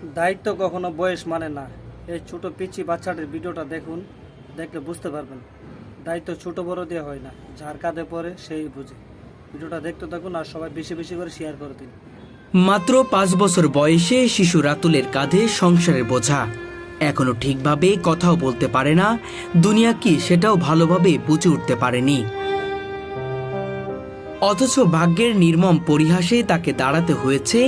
দায়িত্ব কখনো বয়স মানে না। এই ছোট পিচি বাচ্চাটির ভিডিওটা দেখুন, দেখলে বুঝতে পারবেন দায়িত্ব ছোট বড় দিয়ে হয় না, যার কাঁধে পড়ে সেই বুঝে। ভিডিওটা দেখতে থাকুন আর সবাই বেশি বেশি করে শেয়ার করে দিন। মাত্র 5 বছর বয়সে শিশু রাতুলের কাঁধে সংসারের বোঝা। এখনো ঠিকভাবে কথাও বলতে পারে না, দুনিয়া কি সেটাও ভালোভাবে বুঝে উঠতে পারেনি। অথচ ভাগ্যের নির্মম পরিহাসে তাকে দাঁড়াতে হয়েছে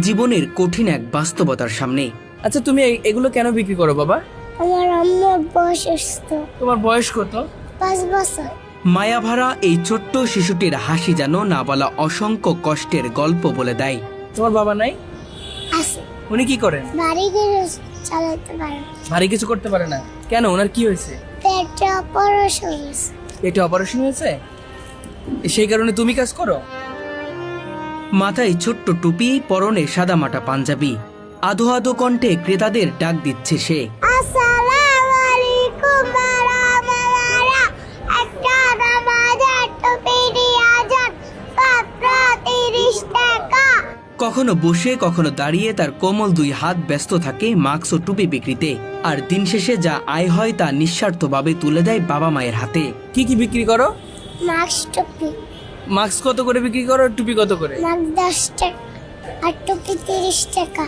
জীবনের কঠিন এক বাস্তবতার সামনে। আচ্ছা, তুমি এগুলো কেন বিক্রি করো বাবা? আমার আম্মুর বয়স অসুস্থ। তোমার বয়স কত? 5 বছর। মায়াভরা এই ছোট্ট শিশুটির হাসি যেন না বলা অসংখ্য কষ্টের গল্প বলে দেয়। তোমার বাবা নাই? আছে। উনি কি করেন? বাড়ি ঘরে চালাতে পারে। ভারী কিছু করতে পারে না কেন? ওনার কি হয়েছে? পেটে অপারেশন হয়েছে। পেটে অপারেশন হয়েছে, সেই কারণে তুমি কাজ করো? মাথায় ছোট্ট টুপি, পরনে সাদামাটা পাঞ্জাবি, আধো আধো কণ্ঠে ক্রেতাদের ডাক দিচ্ছে সে। আসসালামু আলাইকুম বারামালারা। একটা নামাজের টুপি নিয়ে যান, মাত্র 30 টাকা। কখনো বসে কখনো দাঁড়িয়ে তার কোমল 2 হাত ব্যস্ত থাকে মাস্ক ও টুপি বিক্রিতে। আর দিন শেষে যা আয় হয় তা নিঃস্বার্থভাবে তুলে দেয় বাবা মায়ের হাতে। কি কি বিক্রি করো? মাস্ক টুপি। মাস্ক কত করে বিক্রি করো? টুপি কত করে? মাস্ক 10 টাকা আর টুপি 30 টাকা।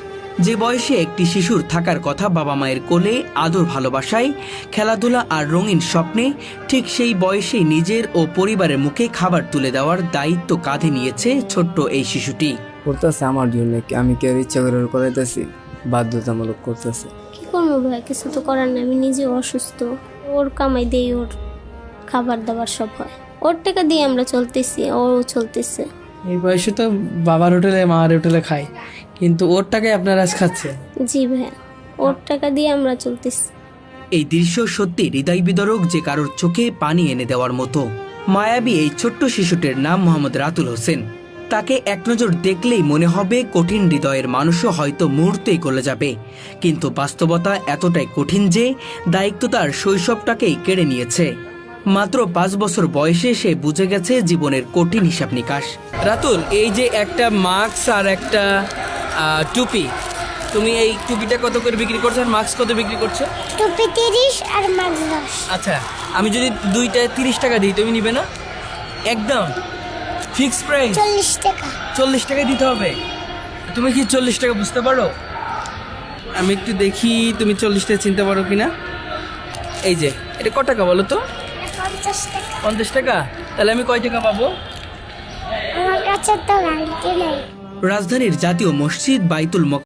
যে বয়সে একটি শিশুর থাকার কথা বাবা মায়ের কোলে, আদর ভালোবাসায়, খেলাধুলা আর রঙিন স্বপ্নে, ঠিক সেই বয়সেই নিজের ও পরিবারের মুখে খাবার তুলে দেওয়ার দায়িত্ব কাঁধে নিয়েছে ছোট্ট এই শিশুটি। করতেছে আমার জন্য, আমি কি আর ইচ্ছা করে করাইতেছি? বাধ্যতামূলক করতেছে। কি করবো ভাই, কিছু তো করার নেই। আমি নিজে অসুস্থ, ওর কামাই দিয়ে ওর খাবার দাবার সব হয়, ওর টাকা দিয়ে আমরা চলতেছি, ও চলতেছে। এই বয়সে তো বাবার হোটেলে মার হোটেলে খাই, কিন্তু ওর টাকায় আপনারা আজ খাচ্ছেন? জি ভাই, ওর টাকা দিয়ে আমরা চলতেছি। এই দৃশ্য সত্যি হৃদয় বিদারক, যে কারোর চোখে পানি এনে দেওয়ার মতো। মায়াবী এই ছোট্ট শিশুটির নাম মোহাম্মদ রাতুল হোসেন। তাকে এক নজর দেখলেই মনে হবে কঠিন হৃদয়ের মানুষও হয়তো মুহূর্তেই গলে যাবে, কিন্তু বাস্তবতা এতটাই কঠিন যে দায়িত্ব তার শৈশবটাকেই কেড়ে নিয়েছে। মাত্র 5 বছর বয়সে সে বুঝে গেছে জীবনের কঠিন হিসাব নিকাশ। রাতুল, এই যে একটা মাস্ক আর একটা টুপি, তুমি এই টুপিটা কত করে বিক্রি করছো আর মাস্ক কত বিক্রি করছো? টুপি 30 আর মাস্ক 10। আচ্ছা, আমি যদি দুইটা 30 টাকা দিই তুমি নিবে না? একদম ফিক্স প্রাইস 40 টাকা। 40 টাকা দিতে হবে। তুমি কি 40 টাকা বুঝতে পারো? আমি একটু দেখি তুমি 40 টাকা চিনতে পারো কিনা। এই যে এটা কত টাকা বলো তো? 50 টাকা। 50 টাকা? তাহলে আমি কয় টাকা পাবো? আমার কাছে তো গাড়ি নেই। রাজধানীর জাতীয় মসজিদ বাইতুল